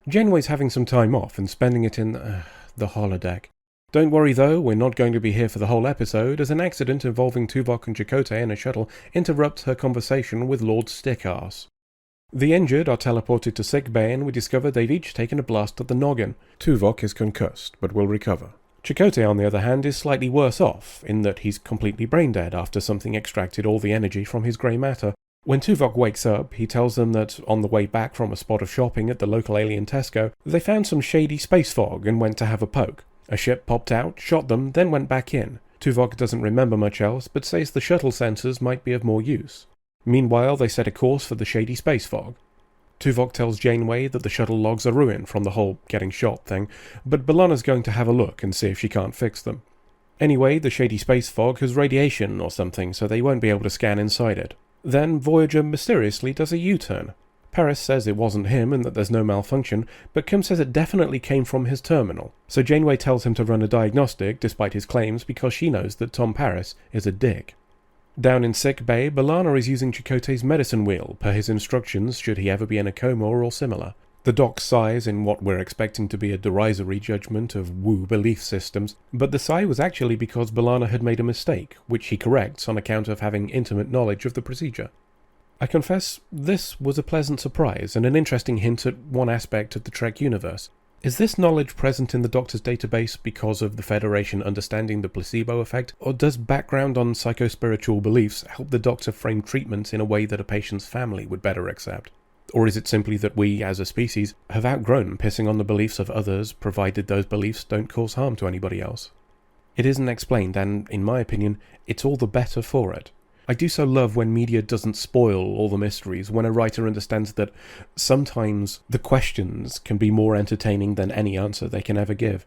Janeway's having some time off and spending it in the holodeck. Don't worry though, we're not going to be here for the whole episode, as an accident involving Tuvok and Chakotay in a shuttle interrupts her conversation with Lord Stickass. The injured are teleported to sickbay and we discover they've each taken a blast at the noggin. Tuvok is concussed, but will recover. Chakotay, on the other hand, is slightly worse off, in that he's completely brain-dead after something extracted all the energy from his grey matter. When Tuvok wakes up, he tells them that on the way back from a spot of shopping at the local alien Tesco, they found some shady space fog and went to have a poke. A ship popped out, shot them, then went back in. Tuvok doesn't remember much else, but says the shuttle sensors might be of more use. Meanwhile, they set a course for the shady space fog. Tuvok tells Janeway that the shuttle logs are ruined from the whole getting shot thing, but B'Elanna's going to have a look and see if she can't fix them. Anyway, the shady space fog has radiation or something, so they won't be able to scan inside it. Then Voyager mysteriously does a U-turn. Paris says it wasn't him and that there's no malfunction, but Kim says it definitely came from his terminal, so Janeway tells him to run a diagnostic despite his claims because she knows that Tom Paris is a dick. Down in sick bay, B'Elanna is using Chakotay's medicine wheel per his instructions should he ever be in a coma or similar. The doc sighs in what we're expecting to be a derisory judgment of woo belief systems, but the sigh was actually because B'Elanna had made a mistake, which he corrects on account of having intimate knowledge of the procedure. I confess, this was a pleasant surprise and an interesting hint at one aspect of the Trek universe. Is this knowledge present in the Doctor's database because of the Federation understanding the placebo effect, or does background on psychospiritual beliefs help the Doctor frame treatments in a way that a patient's family would better accept? Or is it simply that we, as a species, have outgrown pissing on the beliefs of others, provided those beliefs don't cause harm to anybody else? It isn't explained, and, in my opinion, it's all the better for it. I do so love when media doesn't spoil all the mysteries, when a writer understands that sometimes the questions can be more entertaining than any answer they can ever give.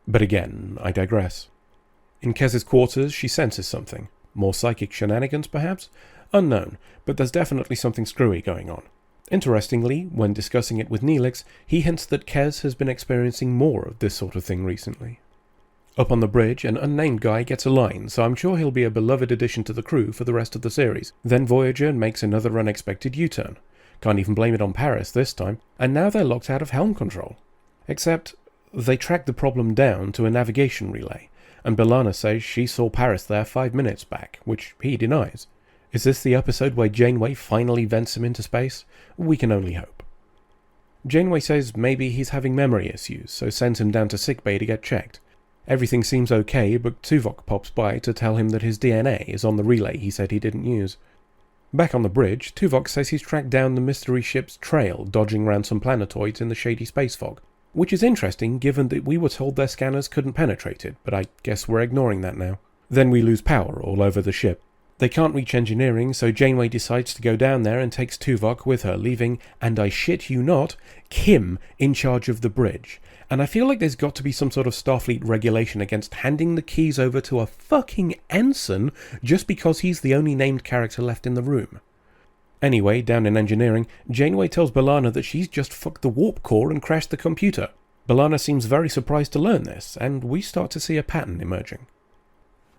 But again, I digress. In Kes's quarters, she senses something. More psychic shenanigans, perhaps? Unknown, but there's definitely something screwy going on. Interestingly, when discussing it with Neelix, he hints that Kes has been experiencing more of this sort of thing recently. Up on the bridge, an unnamed guy gets a line, so I'm sure he'll be a beloved addition to the crew for the rest of the series. Then Voyager makes another unexpected U-turn. Can't even blame it on Paris this time, and now they're locked out of helm control. Except, they track the problem down to a navigation relay, and B'Elanna says she saw Paris there 5 minutes back, which he denies. Is this the episode where Janeway finally vents him into space? We can only hope. Janeway says maybe he's having memory issues, so sends him down to sickbay to get checked. Everything seems okay, but Tuvok pops by to tell him that his DNA is on the relay he said he didn't use. Back on the bridge, Tuvok says he's tracked down the mystery ship's trail, dodging around some planetoids in the shady space fog, which is interesting given that we were told their scanners couldn't penetrate it, but I guess we're ignoring that now. Then we lose power all over the ship. They can't reach engineering, so Janeway decides to go down there and takes Tuvok with her, leaving, and I shit you not, Kim in charge of the bridge. And I feel like there's got to be some sort of Starfleet regulation against handing the keys over to a fucking ensign just because he's the only named character left in the room. Anyway, down in engineering, Janeway tells B'Elanna that she's just fucked the warp core and crashed the computer. B'Elanna seems very surprised to learn this, and we start to see a pattern emerging.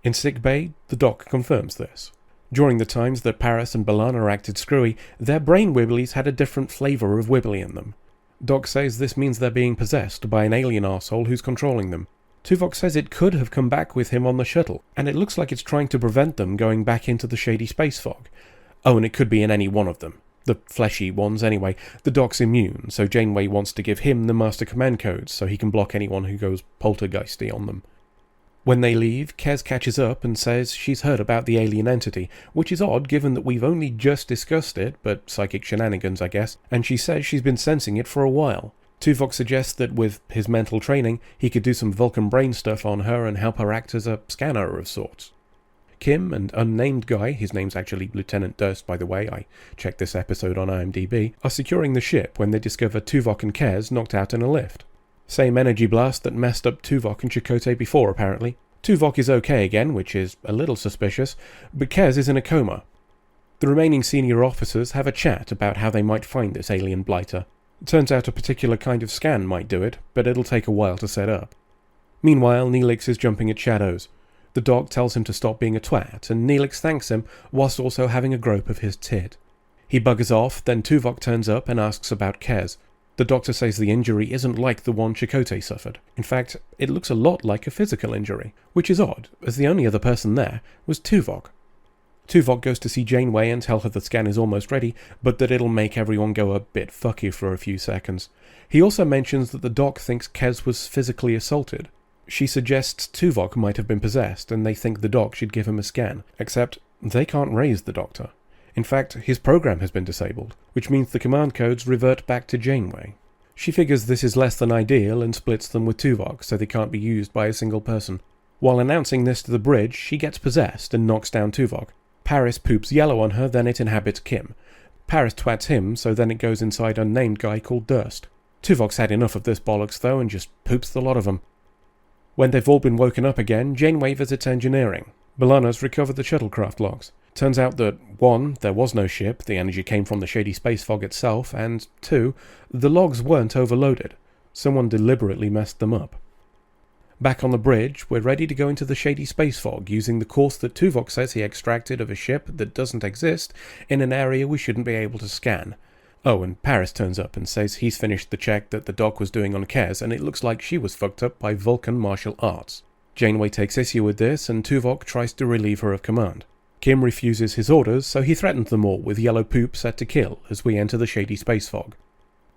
In sickbay, the doc confirms this. During the times that Paris and B'Elanna acted screwy, their brain wibblies had a different flavour of wibbly in them. Doc says this means they're being possessed by an alien arsehole who's controlling them. Tuvok says it could have come back with him on the shuttle, and it looks like it's trying to prevent them going back into the shady space fog. Oh, and it could be in any one of them. The fleshy ones anyway. The Doc's immune, so Janeway wants to give him the master command codes so he can block anyone who goes poltergeisty on them. When they leave, Kes catches up and says she's heard about the alien entity, which is odd given that we've only just discussed it, but psychic shenanigans I guess, and she says she's been sensing it for a while. Tuvok suggests that with his mental training, he could do some Vulcan brain stuff on her and help her act as a scanner of sorts. Kim and unnamed guy, his name's actually Lieutenant Durst by the way, I checked this episode on IMDb, are securing the ship when they discover Tuvok and Kes knocked out in a lift. Same energy blast that messed up Tuvok and Chakotay before, apparently. Tuvok is okay again, which is a little suspicious, but Kes is in a coma. The remaining senior officers have a chat about how they might find this alien blighter. Turns out a particular kind of scan might do it, but it'll take a while to set up. Meanwhile, Neelix is jumping at shadows. The Doc tells him to stop being a twat, and Neelix thanks him, whilst also having a grope of his tit. He buggers off, then Tuvok turns up and asks about Kes. The doctor says the injury isn't like the one Chakotay suffered. In fact, it looks a lot like a physical injury, which is odd, as the only other person there was Tuvok. Tuvok goes to see Janeway and tell her the scan is almost ready, but that it'll make everyone go a bit fucky for a few seconds. He also mentions that the doc thinks Kez was physically assaulted. She suggests Tuvok might have been possessed, and they think the doc should give him a scan, except they can't raise the doctor. In fact, his program has been disabled, which means the command codes revert back to Janeway. She figures this is less than ideal and splits them with Tuvok, so they can't be used by a single person. While announcing this to the bridge, she gets possessed and knocks down Tuvok. Paris poops yellow on her, then it inhabits Kim. Paris twats him, so then it goes inside unnamed guy called Durst. Tuvok's had enough of this bollocks though, and just poops the lot of them. When they've all been woken up again, Janeway visits engineering. B'Elanna's recovered the shuttlecraft logs. Turns out that 1. There was no ship, the energy came from the shady space fog itself, and 2. The logs weren't overloaded. Someone deliberately messed them up. Back on the bridge, we're ready to go into the shady space fog, using the course that Tuvok says he extracted of a ship that doesn't exist in an area we shouldn't be able to scan. Oh, and Paris turns up and says he's finished the check that the doc was doing on Kez, and it looks like she was fucked up by Vulcan martial arts. Janeway takes issue with this, and Tuvok tries to relieve her of command. Kim refuses his orders, so he threatens them all with yellow poop set to kill as we enter the shady space fog.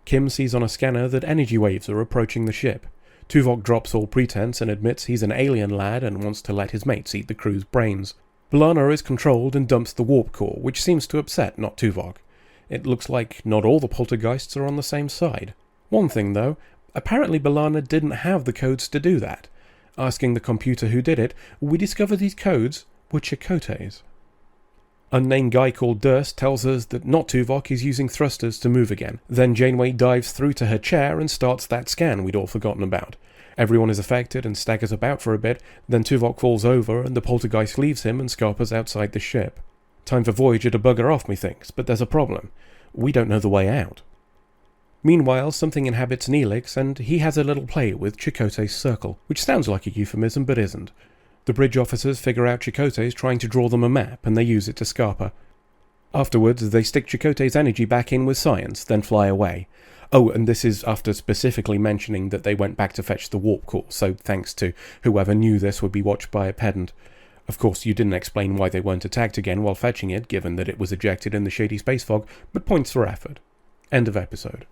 Kim sees on a scanner that energy waves are approaching the ship. Tuvok drops all pretense and admits he's an alien lad and wants to let his mates eat the crew's brains. B'Elanna is controlled and dumps the warp core, which seems to upset not Tuvok. It looks like not all the poltergeists are on the same side. One thing though, apparently B'Elanna didn't have the codes to do that. Asking the computer who did it, we discover these codes were Chakotay's. Unnamed guy called Durst tells us that not Tuvok is using thrusters to move again. Then Janeway dives through to her chair and starts that scan we'd all forgotten about. Everyone is affected and staggers about for a bit, then Tuvok falls over and the poltergeist leaves him and scarpers outside the ship. Time for Voyager to bugger off, methinks, but there's a problem. We don't know the way out. Meanwhile, something inhabits Neelix, and he has a little play with Chakotay's circle, which sounds like a euphemism but isn't. The bridge officers figure out Chakotay's trying to draw them a map, and they use it to scarper. Afterwards, they stick Chakotay's energy back in with science, then fly away. Oh, and this is after specifically mentioning that they went back to fetch the warp core, so thanks to whoever knew this would be watched by a pedant. Of course, you didn't explain why they weren't attacked again while fetching it, given that it was ejected in the shady space fog, but points for effort. End of episode.